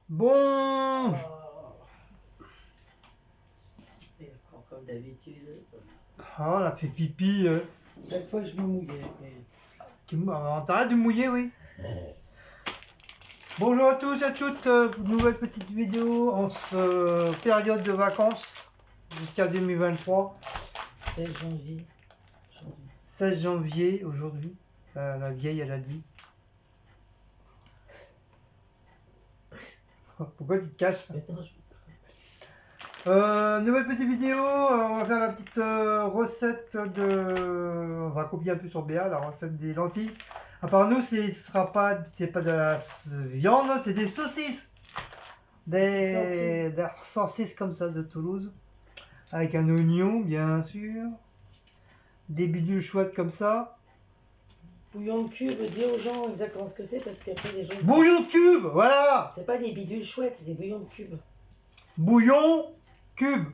Bon, Et encore comme d'habitude. ah, on a fait pipi. Chaque fois je me mouillais. Mais... T'arrêtes de mouiller, oui. Bonjour à tous et à toutes, nouvelle petite vidéo en ce période de vacances jusqu'à 2023. 16 janvier. 16 janvier aujourd'hui. La vieille, elle a dit. Pourquoi tu te caches? Attends, Nouvelle petite vidéo, on va faire la petite recette de... On va copier un peu sur BA, la recette des lentilles. À part nous, c'est pas de la viande, c'est des saucisses. Des saucisses comme ça de Toulouse. Avec un oignon, bien sûr. Des bidules chouettes comme ça. bouillon de cube, dis aux gens exactement ce que c'est parce qu'après les gens... Bouillon de cube, voilà. C'est pas des bidules chouettes, c'est des bouillons de cube. Bouillon, cube,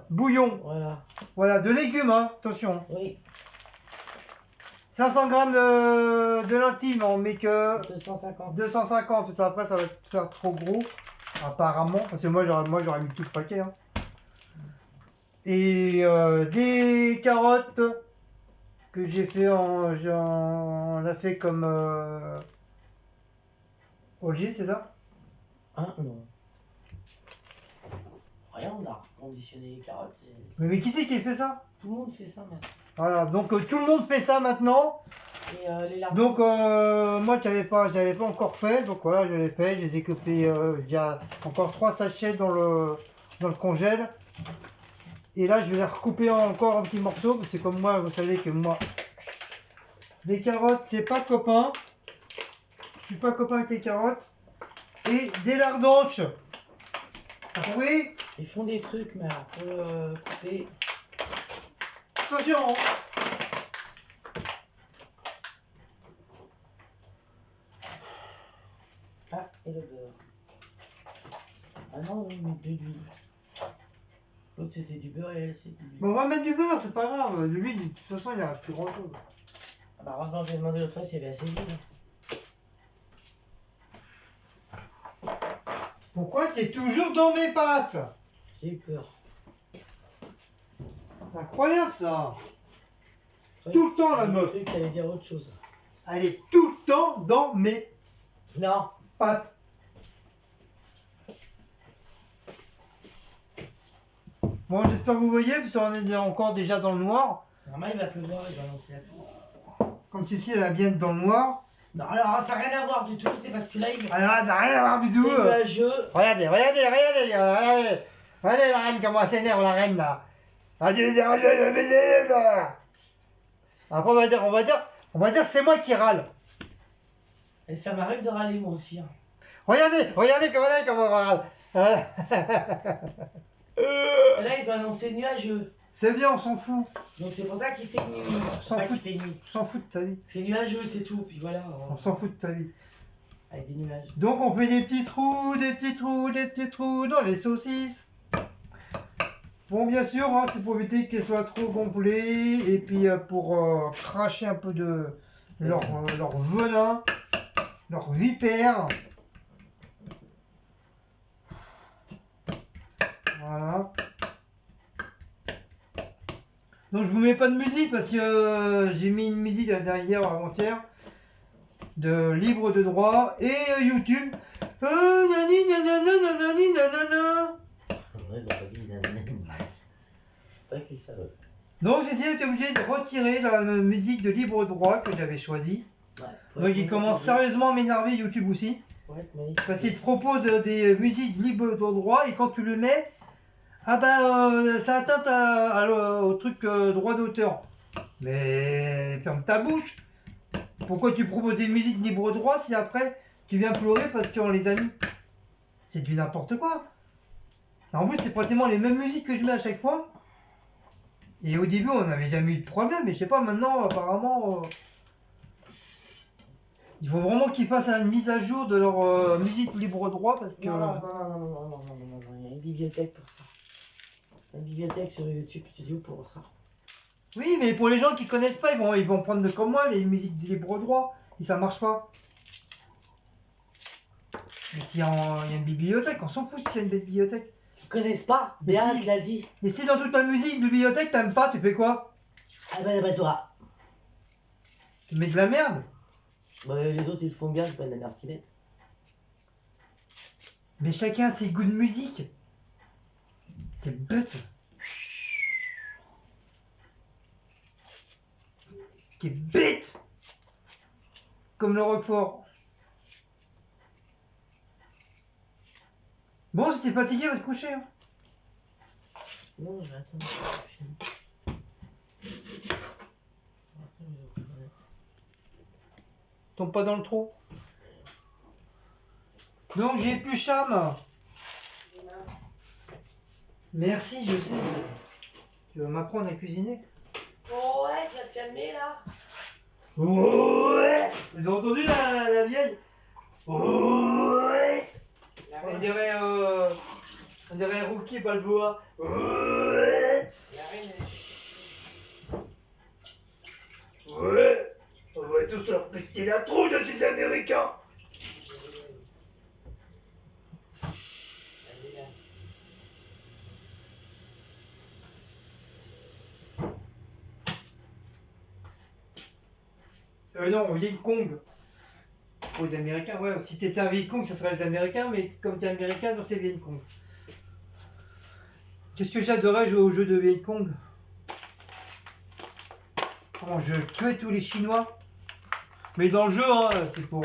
bouillon. Voilà. Voilà, de légumes, hein, attention. Oui. 500 grammes de lentilles, mais on met que 250. 250, parce que après ça va faire trop gros, apparemment, parce que moi j'aurais mis tout le paquet. Hein. Et des carottes que j'ai fait on l'a fait comme Olivier, c'est ça? Hein, non. Rien, on a conditionné les carottes. Mais qui c'est qui fait ça? Tout le monde fait ça maintenant. Voilà, donc tout le monde fait ça maintenant. Et les lardons. Donc moi j'avais pas encore fait, donc voilà je l'ai fait, je les ai coupés, il y a encore 3 sachets dans le congèle. Et là je vais les recouper encore en petits morceaux, parce que comme moi, vous savez que moi, les carottes c'est pas copain. Je suis pas copain avec les carottes. Et des lardonches. Oui. Ils font des trucs, mais alors pour couper... Attention. Ah, et le beurre. Ah non, oui, mais de l'huile. L'autre c'était du beurre et elle c'est de l'huile. Bon, on va mettre du beurre, c'est pas grave. De l'huile, de toute façon, il n'y a plus grand chose. Ah bah heureusement j'ai demandé l'autre fois s'il y avait assez d'huile. Pourquoi tu es toujours dans mes pattes? J'ai eu peur. C'est incroyable ça. Tout le temps la meuf. J'ai cru que t'allais dire autre chose. Elle est tout le temps dans mes Non. pattes. Bon, j'espère que vous voyez, parce qu'on est encore déjà dans le noir. Normalement il va pleuvoir, il va lancer la pluie. Comme ceci, elle va bien être dans le noir. Non, alors ça n'a rien à voir du tout, c'est parce que là il... Alors, ça n'a rien à voir du tout. C'est nuageux. Regardez, regardez la reine, comment elle s'énerve, la reine, là. Après, on va dire c'est moi qui râle. Et ça m'arrive de râler moi aussi. Hein. Regardez comment on râle. Là ils ont annoncé nuageux. C'est bien, on s'en fout. Donc c'est pour ça qu'il fait nuit. On s'en fout. Fait nuit. On s'en fout de sa vie. C'est nuageux, c'est tout. Puis voilà. On s'en fout de sa vie. Avec des nuages. Donc on fait des petits trous dans les saucisses. Bon, bien sûr, hein, c'est pour éviter qu'elles soient trop gonflées et puis pour cracher un peu de leur venin, leur vipère. Voilà. Donc je vous mets pas de musique parce que j'ai mis une musique hier avant-hier de libre de droit et YouTube. Nani nanana nanani nanana. Ils ont pas dit nanana. Pas écrit ça. Donc j'ai été obligé de retirer la musique de libre droit que j'avais choisie. Ouais, donc il commence sérieusement à m'énerver YouTube aussi. Ouais, parce qu'il te propose des musiques libres de droit et quand tu le mets, ah bah ça atteint au truc droit d'auteur. Mais ferme ta bouche. Pourquoi tu proposes des musiques libre droit si après tu viens pleurer parce qu'on les a mis? C'est du n'importe quoi. En plus c'est pratiquement les mêmes musiques que je mets à chaque fois. Et au début on n'avait jamais eu de problème, mais je sais pas maintenant apparemment il faut vraiment qu'ils fassent une mise à jour de leur musique libre droit parce que... Non, il y a une bibliothèque pour ça. Une bibliothèque sur YouTube Studio pour ça. Oui, mais pour les gens qui connaissent pas, ils vont prendre comme moi les musiques de libre droit et ça marche pas. Mais s'il y a une bibliothèque, on s'en fout s'il y a une bibliothèque. Ils connaissent pas, Béat, il a dit. Et si dans toute ta musique, bibliothèque, t'aimes pas, tu fais quoi? Ah ben toi. Tu mets de la merde? Bah, les autres ils le font bien, c'est pas de la merde qu'ils mettent. Mais chacun a ses goûts de musique. T'es bête. T'es bête. Comme le Roquefort. Bon, si t'es fatigué, va te coucher. Hein. Non, je vais attendre. Tombe pas dans le trou. Donc j'ai plus Cham. Merci, je sais. Tu vas m'apprendre à cuisiner. Oh ouais, tu vas te calmer là. Oh ouais. Vous avez entendu la vieille? Oh ouais. On dirait Rookie Balboa. Oh ouais. Ouais. On va tous leur péter la tronche à ces Américains. Non, Viet Cong. Pour les Américains, ouais. Si t'étais un Viet Cong, ça serait les Américains, mais comme t'es américain, donc c'est Viet Cong. Qu'est-ce que j'adorais jouer au jeu de Viet Cong? Comment je tuais tous les Chinois. Mais dans le jeu, hein, c'est pour.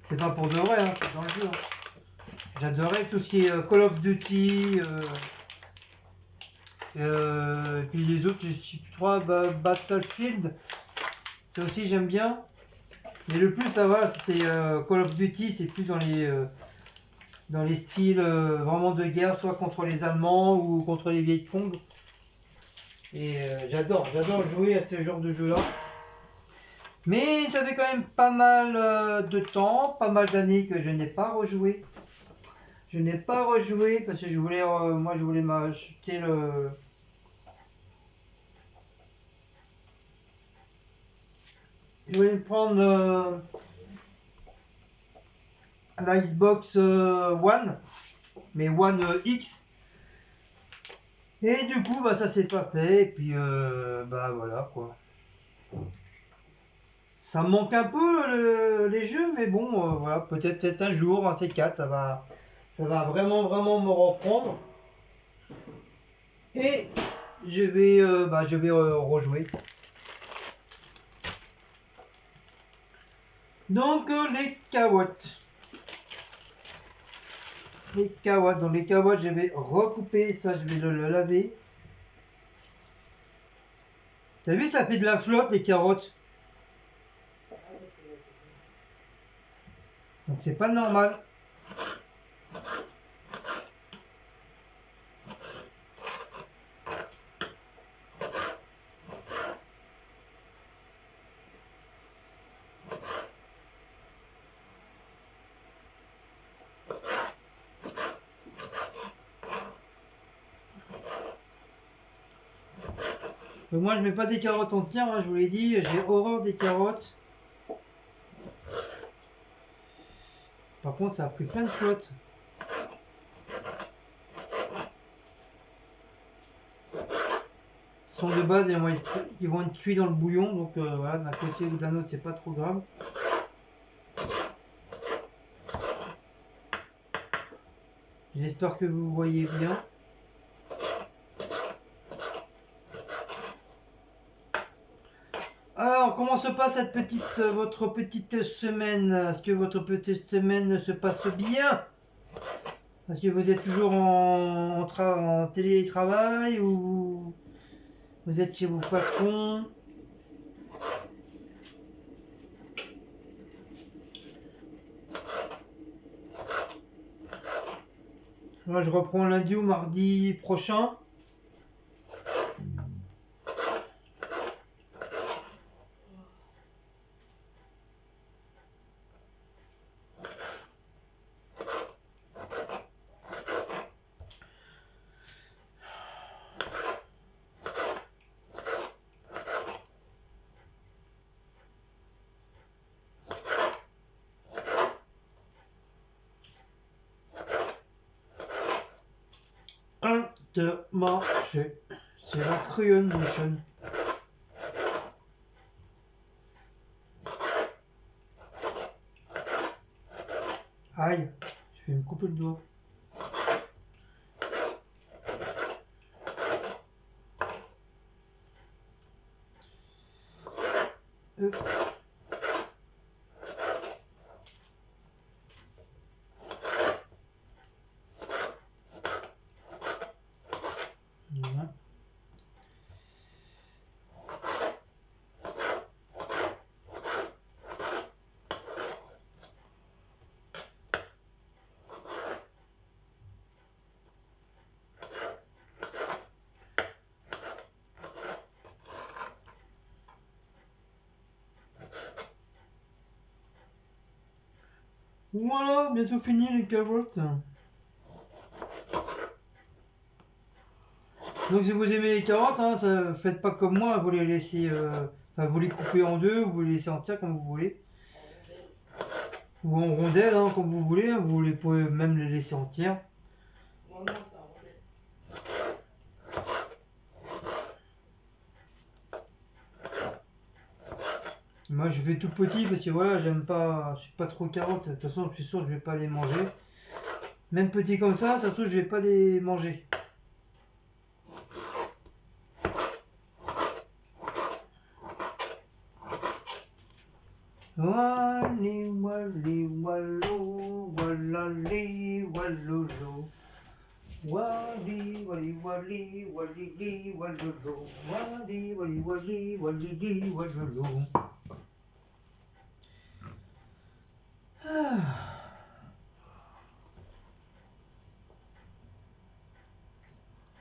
C'est pas pour de vrai, hein, c'est dans le jeu. Hein. J'adorais tout ce qui est Call of Duty. Et puis les autres, je crois, Battlefield. Ça aussi, j'aime bien. Mais le plus, ça va, c'est Call of Duty, c'est plus dans les styles vraiment de guerre, soit contre les Allemands ou contre les Viet Cong. Et j'adore jouer à ce genre de jeu-là. Mais ça fait quand même pas mal de temps, pas mal d'années que je n'ai pas rejoué. Je n'ai pas rejoué parce que je voulais m'acheter le... Je voulais me prendre la Xbox One, mais One X. Et du coup, bah ça s'est pas fait. Et puis, bah voilà quoi. Ça me manque un peu les jeux, mais bon, voilà, peut-être un jour, un C4, ça va vraiment me reprendre. Et je vais rejouer. Donc les carottes. Les carottes. Dans les carottes, je vais recouper ça, je vais le laver. T'as vu, ça fait de la flotte les carottes. Donc c'est pas normal. Donc moi je mets pas des carottes entières, hein, je vous l'ai dit, j'ai horreur des carottes. Par contre ça a pris plein de flotte. Sont de base ils vont être cuits dans le bouillon, donc voilà, d'un côté ou d'un autre c'est pas trop grave. J'espère que vous voyez bien. Alors, comment se passe votre petite semaine? Est-ce que votre petite semaine se passe bien? Est-ce que vous êtes toujours en télétravail ou vous êtes chez vos patrons? Moi, je reprends lundi ou mardi prochain. marché. C'est la Crayon Motion. Aïe, je vais me couper le doigt. Voilà. Voilà, bientôt fini les carottes. Donc si vous aimez les carottes, hein, faites pas comme moi, vous les laissez, vous les coupez en deux, vous les laissez entières comme vous voulez. Ou en rondelles, hein, comme vous voulez, vous les pouvez même les laisser entières. Non, non, c'est en rondelle. Moi je fais tout petit parce que voilà, j'aime pas, je suis pas trop carotte, de toute façon je suis sûr que je vais pas les manger. Même petit comme ça, de toute façon je vais pas les manger. Wally, wally, wallo, wallali, wallolo. Wally, wally, wally, wallili, wallolo. Wally, wally, wally, wallili, wallolo.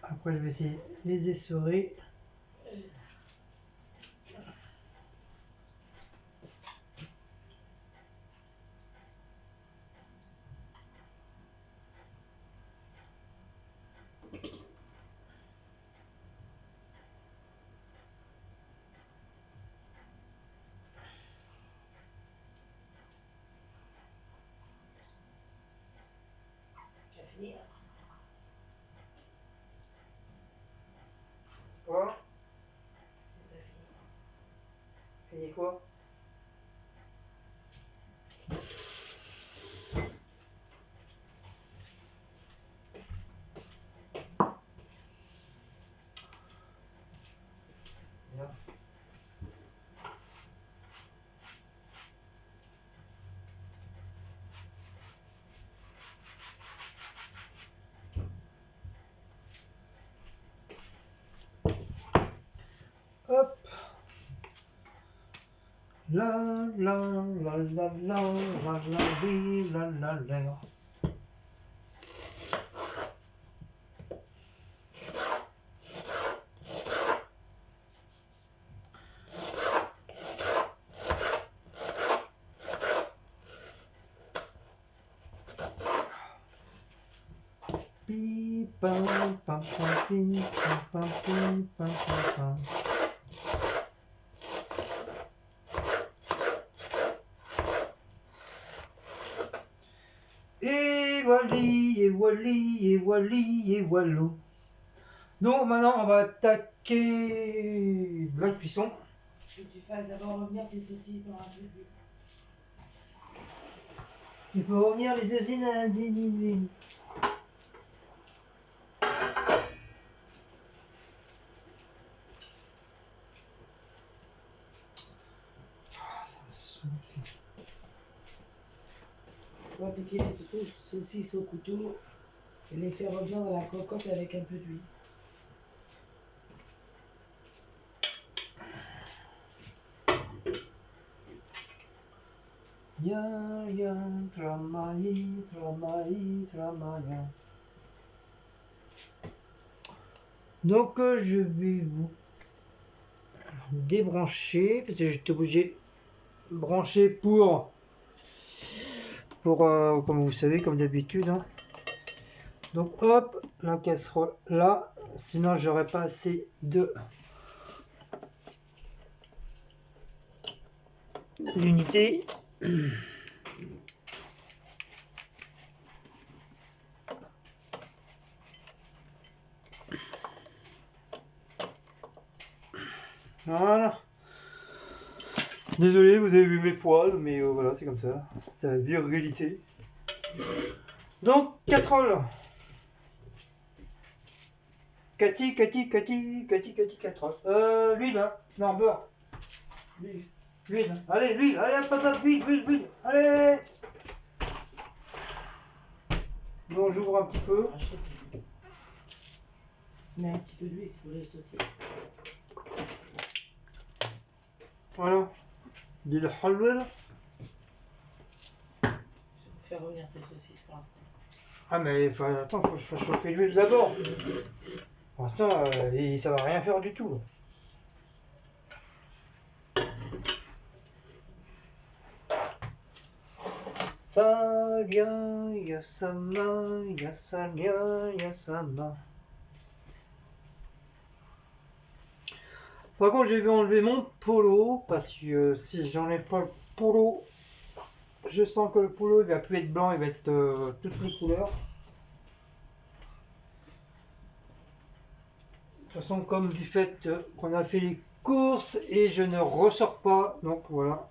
Après je vais essayer de les essorer. Tu as fini là? Quoi? Tu as fini. Fini quoi? Bien. Hop. La la la la la la la li, la la la. Pi pam pam pam pi pam pam pi pam pam pam. Et Wally, et Wally, et Wally, et Wallo. Donc maintenant on va attaquer la cuisson. Que tu fasses d'abord revenir tes saucisses dans un peu plus. Il faut revenir les usines à la dîner. Ça me saoule. Tu vas piquer les saucisses au couteau et les faire revenir dans la cocotte avec un peu d'huile. Ya, ya, tramaï, tramaï, tramaïa. Donc je vais vous débrancher parce que j'étais obligé de brancher pour comme vous savez, comme d'habitude. Hein. Donc hop, la casserole là, sinon j'aurais pas assez de l'unité. Voilà. Désolé, vous avez vu mes poils, mais voilà, c'est comme ça. C'est la virilité. Donc, casserole. Cathy, casserole. L'huile, hein. Non, beurre. L'huile. Allez, l'huile. Allez, hop, l'huile. Allez. Bon, j'ouvre un petit peu. Mais un petit peu d'huile, c'est pour les saucisses. Voilà. Dis le halal. C'est pour faire revenir tes saucisses pour l'instant. Ah, mais attends, faut que je fasse chauffer l'huile d'abord. Pour l'instant, ça va rien faire du tout. Salia, yasama, yasalia, yasama. Par contre, je vais enlever mon polo parce que si j'enlève pas le polo, je sens que le polo il va plus être blanc, il va être toutes les couleurs. De toute façon, comme du fait qu'on a fait les courses et je ne ressors pas, donc voilà.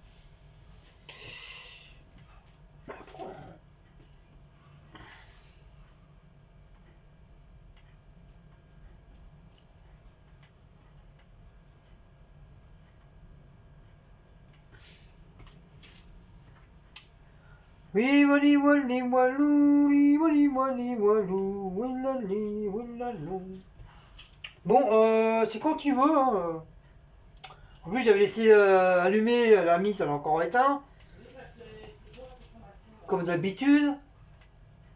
Oui, wali wali walou, oui, wali wali walou, willali willalou. Bon, c'est quand tu veux. Hein. En plus, j'avais laissé allumer la mise, elle a encore éteint. Comme d'habitude.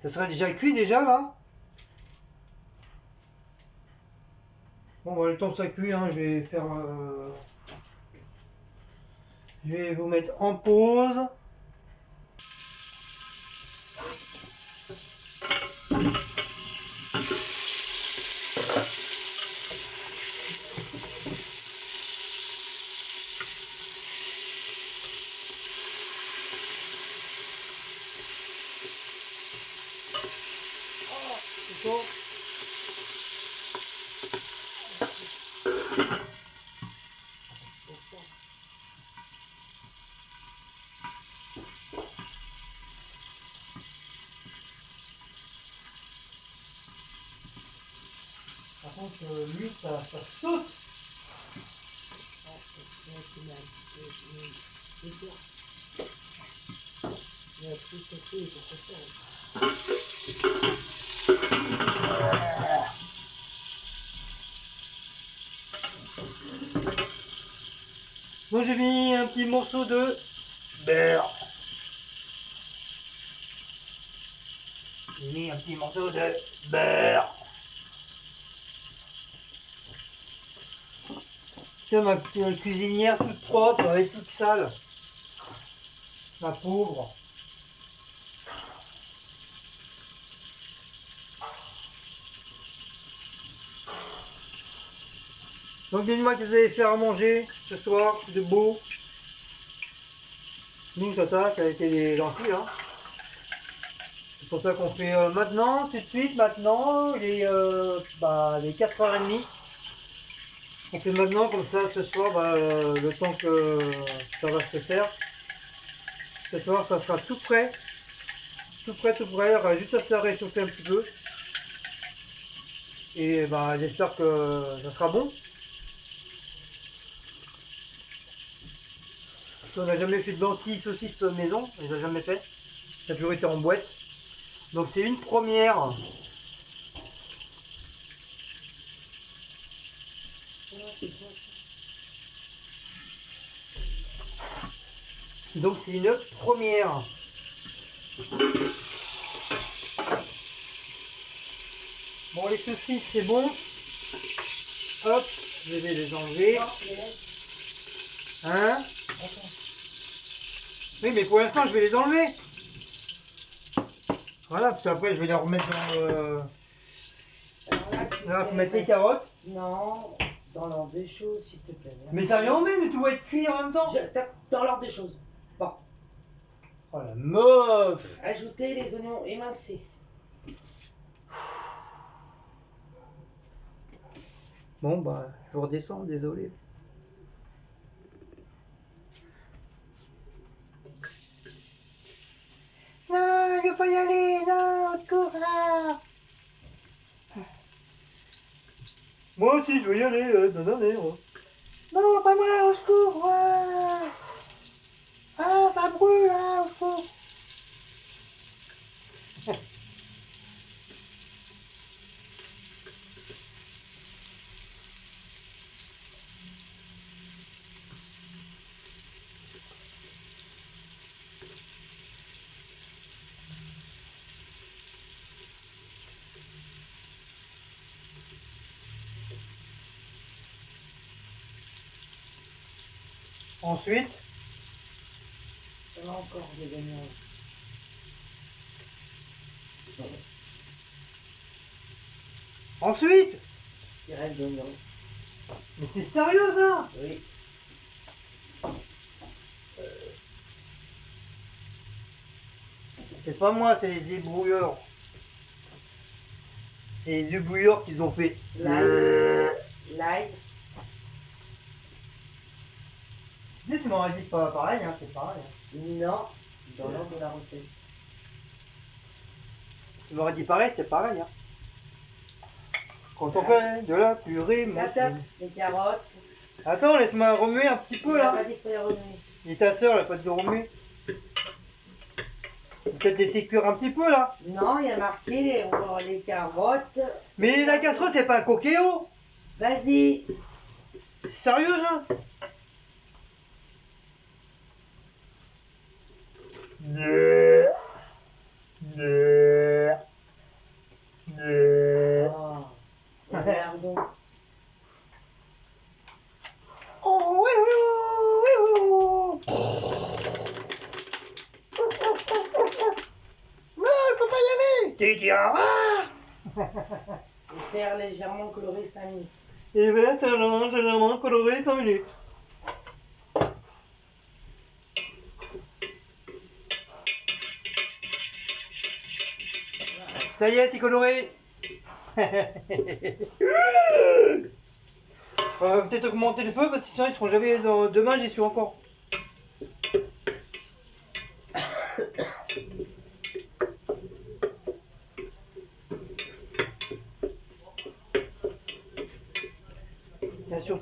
Ça serait déjà cuit déjà là. Bon, bah, le temps que ça cuit, hein, je vais faire. Je vais vous mettre en pause. Bon. Par contre, lui, ça saute. Donc j'ai mis un petit morceau de beurre. J'ai mis un petit morceau de beurre. Tiens, ma cuisinière toute propre, elle est toute sale. Ma pauvre. Donc dites-moi que vous allez faire à manger ce soir, de beau. Nous, ça a été les lentilles. Hein. C'est pour ça qu'on fait maintenant, tout de suite, maintenant, les 4h30. On fait maintenant, comme ça, ce soir, le temps que ça va se faire. Ce soir, ça sera tout prêt. Tout prêt. Il y aura juste à faire réchauffer un petit peu. Et j'espère que ça sera bon. On n'a jamais fait de lentilles saucisses maison, on les a jamais fait. Ça a toujours été en boîte. Donc c'est une première. Donc c'est une première. Bon, les saucisses c'est bon. Hop, je vais les enlever. Hein? Oui, mais pour l'instant je vais les enlever. Voilà, parce qu'après je vais les remettre dans là, faut mettre les carottes. Non, dans l'ordre des choses, s'il te plaît. Mais ça vient en même, mais tout va être cuit en même temps. Dans l'ordre des choses. Bon. Oh la meuf! Ajoutez les oignons émincés. Bon, je redescends, désolé. faut y aller, non, au secours, là. Moi aussi, je veux y aller, moi. Non, pas moi, au secours, ouais. Ah, ça brûle, là, au secours. Ensuite, ça va encore des gagnants. ensuite. Il reste dedans. Mais c'est sérieux, ça? Oui. C'est pas moi, c'est les ébrouilleurs. C'est les ébrouilleurs qu'ils ont fait. Live. Live. Tu m'aurais dit pas pareil, hein, c'est pareil. Hein. Non, dans l'ordre de la recette. Tu m'aurais dit pareil, c'est pareil. Hein. Quand on fait de la purée, les carottes. Attends, laisse-moi remuer un petit peu là. Pas dit qu'il fallait remuer. Et ta soeur, elle a pas de remuer. Peut-être laisser cuire un petit peu là. Non, il y a marqué les carottes. Mais la casserole, c'est pas un coquéo. Vas-y. Sérieux, ça? Oh, pardon. Oh, oui, oui, oui, oui, oui. Non, il faut pas y aller. Tu dis au revoir. Et faire légèrement colorer 5 minutes. Et bien, c'est légèrement coloré 5 minutes. Ça y est, c'est coloré. On va peut-être augmenter le feu parce que sinon ils seront jamais. Demain, j'y suis encore. Bien sûr.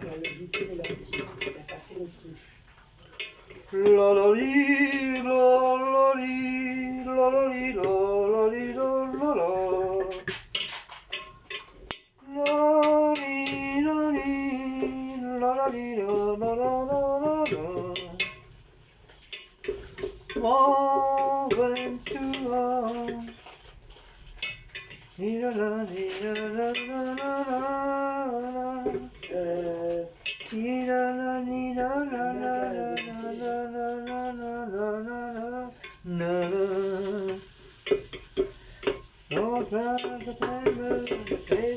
La la li, la la li, la la li, la la li, la la. La li, la li, la la li, la la la la. Small went to home. Ni la la, ni la la la la la. Ni la la, ni la la la la la la la la la la la. Non, je t'aime,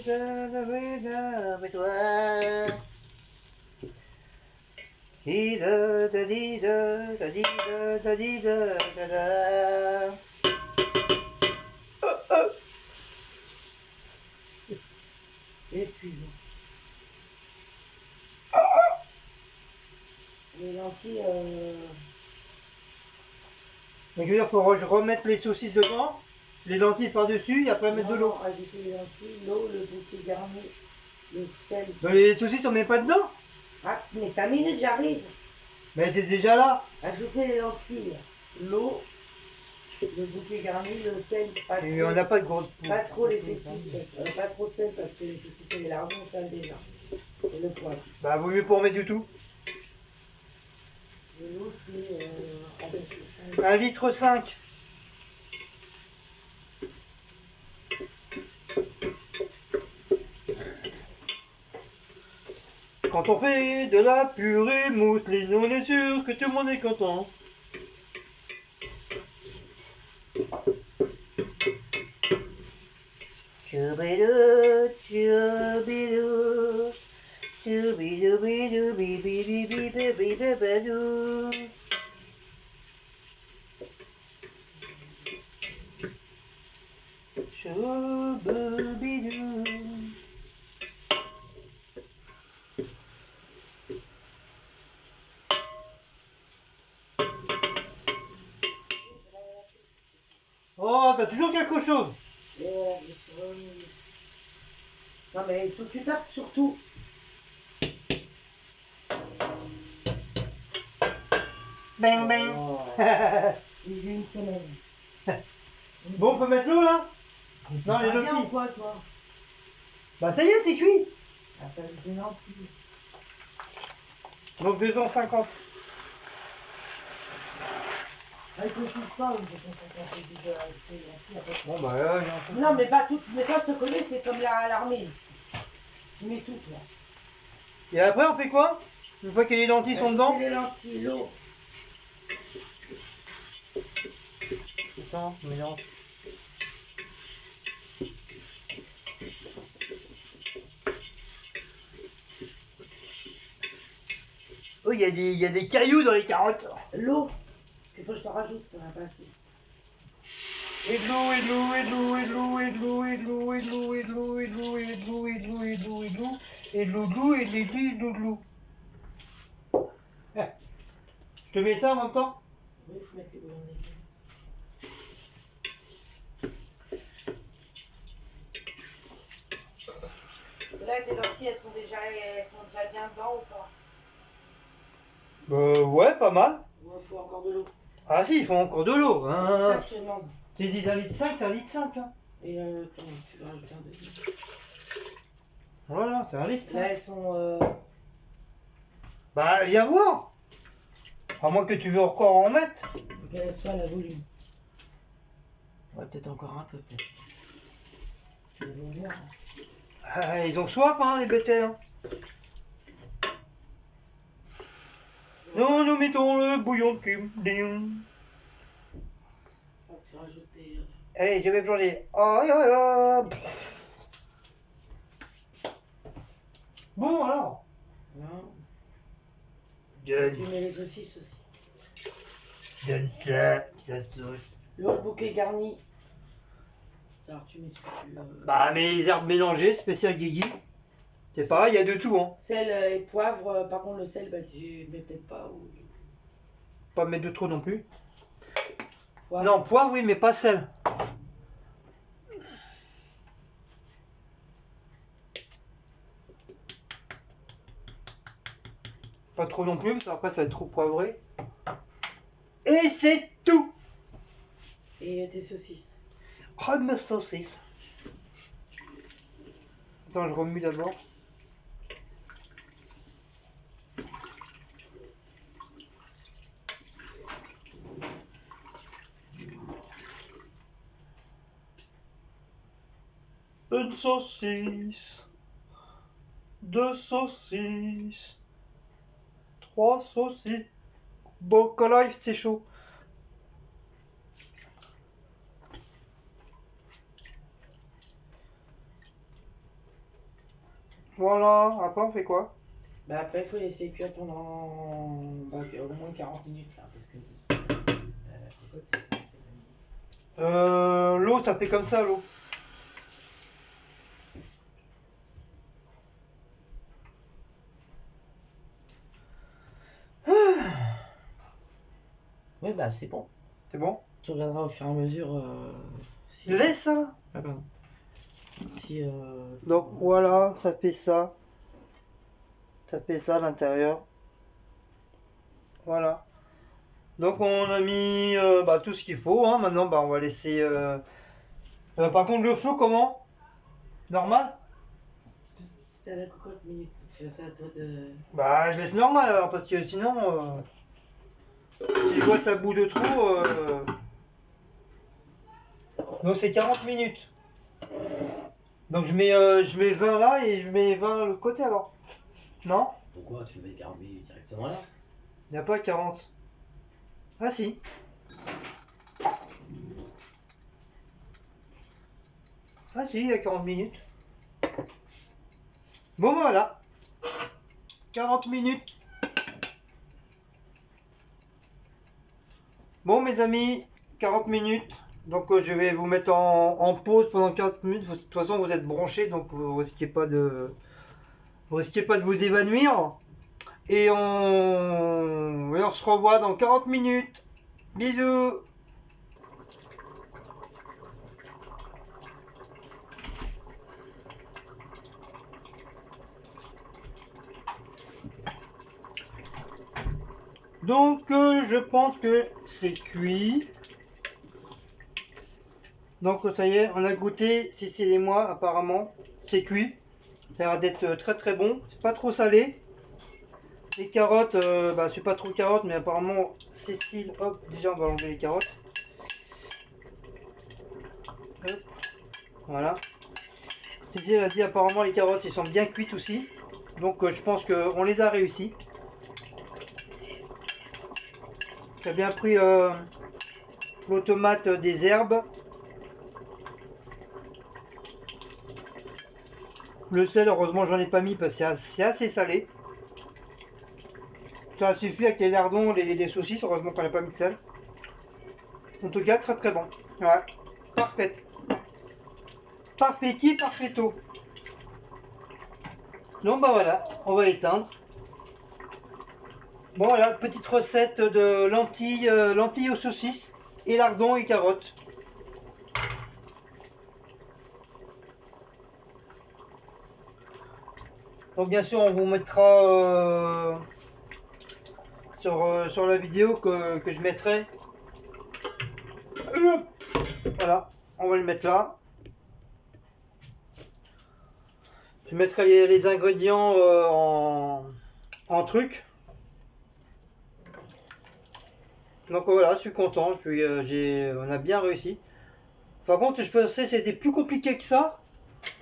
je vais avec toi. Di da da di da da di da da di da da da. Et puis les lentilles. Donc, je veux dire, faut remettre les saucisses dedans, les lentilles par-dessus, et après mettre de l'eau. Ajouter les lentilles, l'eau, le bouquet garni, le sel. Donc, les saucisses, on met pas dedans? Ah, mais 5 minutes, j'arrive. Mais elle était déjà là. Ajouter les lentilles, l'eau, le bouquet garni, le sel. Pas Et trop, on n'a pas de grosse. pas trop les saucisses. Pas trop de sel parce que les saucisses, c'est largement sale déjà. Et le poivre. Bah, vaut mieux pas en mettre du tout. Et l'eau, c'est 1,5 litre. Quand on fait de la purée mousseline, on est sûr que tout le monde est content. Choubidou, choubidou, choubidou, bidou, bidou, bidou, bidou, bidou. Choubidou. Oh, t'as toujours quelque chose. Non mais il faut que tu tapes surtout. Bang bang. Oh. Il y a une semaine. Bon, on peut mettre l'eau là? Non, les lentilles. lentilles. Quoi, toi? Bah ça y est, c'est cuit. Ah, t'as des lentilles. Donc 250. Ah, il faut que je parle, mais Bon bah là, non, mais pas toutes. Mais toi, je te connais, c'est comme l'armée. Tu mets tout, là. Et après, on fait quoi? Une fois que les lentilles sont dedans? Les lentilles, l'eau. Attends, mélange. Oh, il y a des cailloux dans les carottes. L'eau. Parce qu'il faut que je te rajoute, ça va passer. Et de l'eau, et de l'eau, et de l'eau, et de l'eau, et de l'eau, et de l'eau, et de l'eau, et de l'eau, et de l'eau, et de l'eau, et de l'eau, et de l'eau, et de l'eau, et de l'eau, de l'eau, et de l'eau, de l'eau. Je te mets ça en même temps? Oui, il faut mettre les bouillons de légumes. Là, tes lentilles, elles sont déjà bien dedans ou pas? Ouais, pas mal. Ou il faut encore de l'eau? Ah si, il faut encore de l'eau. C'est ça que je te demande. Tu dis 1,5 litre, c'est 1,5 litre. Hein. Et attends, si tu veux rajouter un deuxième. Voilà, c'est 1 litre. Là, elles sont... Bah, viens voir. À moins que tu veux encore en mettre. Faut qu'elle soit à la volume. Ouais, peut-être encore un peu, peut-être. C'est les longueurs. Ah, ils ont soif, hein, les bétails. Hein. Nous mettons le bouillon de cube. Faut que tu rajoutes tes... Allez, je vais plonger. Oh, oh, oh. Bon, alors. Non. Donne. Tu mets les saucisses aussi. Donne ça saute. Le bouquet garni. Alors, tu mets ce que tu veux. Bah, mes herbes mélangées, spécial Guigui. C'est pareil, il y a de tout, hein. Sel et poivre. Par contre, le sel, bah, tu mets peut-être pas. Ou... Pas mettre de trop non plus. Poivre. Non, poivre, oui, mais pas sel. Pas trop non plus, parce qu'après ça va être trop poivré. Et c'est tout. Et tes saucisses. Oh, mes saucisses. Attends, je remue d'abord. Une saucisse. 2 saucisses. 3 saucisses. Bon, collage, c'est chaud. Voilà, après on fait quoi? Bah après il faut laisser cuire pendant au moins 40 minutes là parce que la cocotte c'est ça. L'eau ça fait comme ça l'eau. Ouais bah c'est bon. C'est bon? Tu regarderas au fur et à mesure si... Laisse ça. Ah pardon. Si donc voilà, ça fait ça. Ça fait ça à l'intérieur. Voilà. Donc on a mis tout ce qu'il faut. Hein. Maintenant on va laisser... par contre le feu comment? Normal? C'est à la cocotte minute. C'est ça à toi de... Bah je laisse normal alors parce que sinon... si je vois que ça bout de trop... Donc c'est 40 minutes. Donc je mets 20 là et je mets 20 de l'autre côté alors. Non? Pourquoi tu mets 40 minutes directement là? Il n'y a pas 40. Ah si. Ah si, il y a 40 minutes. Bon voilà. 40 minutes. Bon mes amis, 40 minutes. Donc je vais vous mettre en pause pendant 40 minutes. De toute façon vous êtes branchés donc vous risquez pas de vous évanouir. Et on se revoit dans 40 minutes. Bisous. Donc je pense que c'est cuit. Donc ça y est, on a goûté, Cécile et moi, apparemment, c'est cuit. Ça a l'air d'être très très bon, c'est pas trop salé. Les carottes, c'est pas trop carottes, mais apparemment, Cécile, hop, déjà on va enlever les carottes. Hop, voilà. Cécile a dit apparemment les carottes, ils sont bien cuites aussi. Donc je pense qu'on les a réussi. J'ai bien pris l'automate des herbes. Le sel, heureusement, j'en ai pas mis parce que c'est assez salé. Ça suffit avec les lardons, les saucisses. Heureusement qu'on n'a pas mis de sel. En tout cas, très très bon. Ouais, parfait. Parfaitis, parfaito. Donc bah voilà, on va éteindre. Bon voilà, petite recette de lentilles aux saucisses et lardons et carottes. Donc bien sûr on vous mettra sur la vidéo que je mettrai. Voilà, on va le mettre là. Je mettrai les ingrédients en truc. Donc voilà, je suis content, on a bien réussi. Par contre, je pensais que c'était plus compliqué que ça.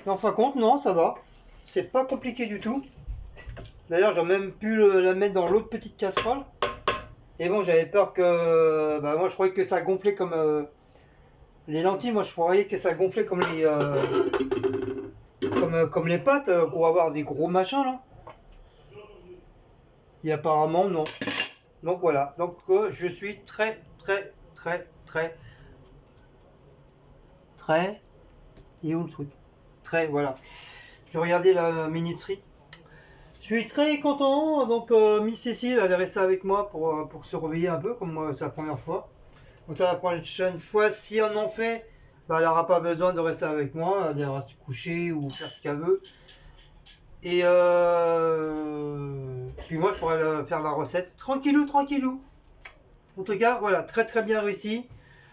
Mais en fin de compte, non, ça va. C'est pas compliqué du tout. D'ailleurs, j'ai même pu la mettre dans l'autre petite casserole. Et bon, j'avais peur que... moi, je croyais que ça gonflait comme... les lentilles, moi, je croyais que ça gonflait comme comme les pâtes, pour avoir des gros machins, là. Et apparemment, non. Donc voilà, donc je suis très, et où le truc? Très, voilà. Je regardais la minuterie. Je suis très content, donc Miss Cécile, elle est restée avec moi pour se réveiller un peu, comme moi, c'est la première fois. Donc la prochaine fois, si on en fait, elle n'aura pas besoin de rester avec moi, elle ira se coucher ou faire ce qu'elle veut. Et puis moi, je pourrais faire la recette tranquillou, tranquillou. En tout cas, voilà, très très bien réussi.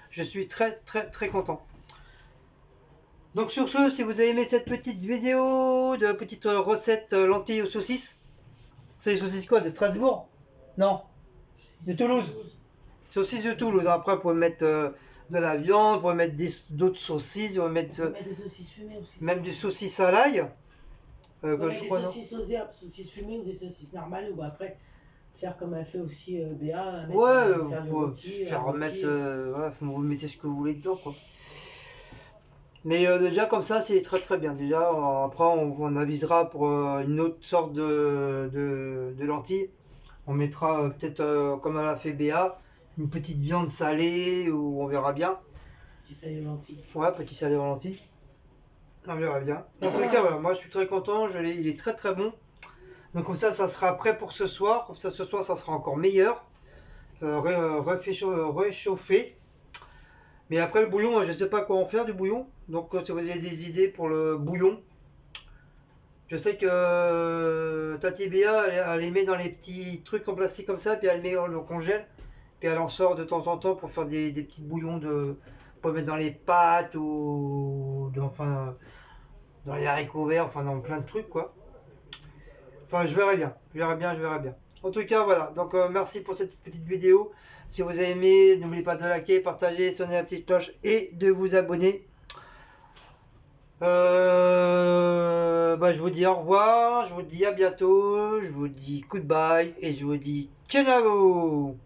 Je suis très content. Donc sur ce, si vous avez aimé cette petite vidéo de petite recette lentilles aux saucisses, c'est les saucisses quoi, de Strasbourg? Non, de Toulouse. Saucisses de Toulouse. Après, vous pouvez mettre de la viande, vous pouvez mettre d'autres saucisses, vous pouvez mettre des saucisses fumées aussi. même des saucisses à l'ail. Des saucisses aux herbes, saucisses fumées ou des saucisses normales, ou après faire comme a fait aussi Béa, faire du rôti, vous mettez ce que vous voulez dedans, quoi. Mais déjà comme ça, c'est très très bien. Déjà, après on avisera pour une autre sorte de lentilles. On mettra peut-être, comme elle a fait Béa, une petite viande salée, ou on verra bien. Petit salé aux lentilles. Ouais, petit salé aux lentilles. On verra bien. En tout cas, voilà, moi je suis très content, il est très très bon. Donc comme ça sera prêt pour ce soir. Comme ça, ce soir, ça sera encore meilleur. Réchauffé. Mais après le bouillon, je ne sais pas quoi en faire du bouillon. Donc si vous avez des idées pour le bouillon. Je sais que Tati Béa, elle les met dans les petits trucs en plastique comme ça, puis elle les met, le congèle. Puis elle en sort de temps en temps pour faire des petits bouillons pour mettre dans les pâtes ou dans les haricots verts, enfin dans plein de trucs quoi. Enfin, je verrai bien. En tout cas, voilà. Donc, merci pour cette petite vidéo. Si vous avez aimé, n'oubliez pas de liker, partager, sonner la petite cloche et de vous abonner. Je vous dis au revoir, je vous dis à bientôt, je vous dis goodbye et je vous dis ciao.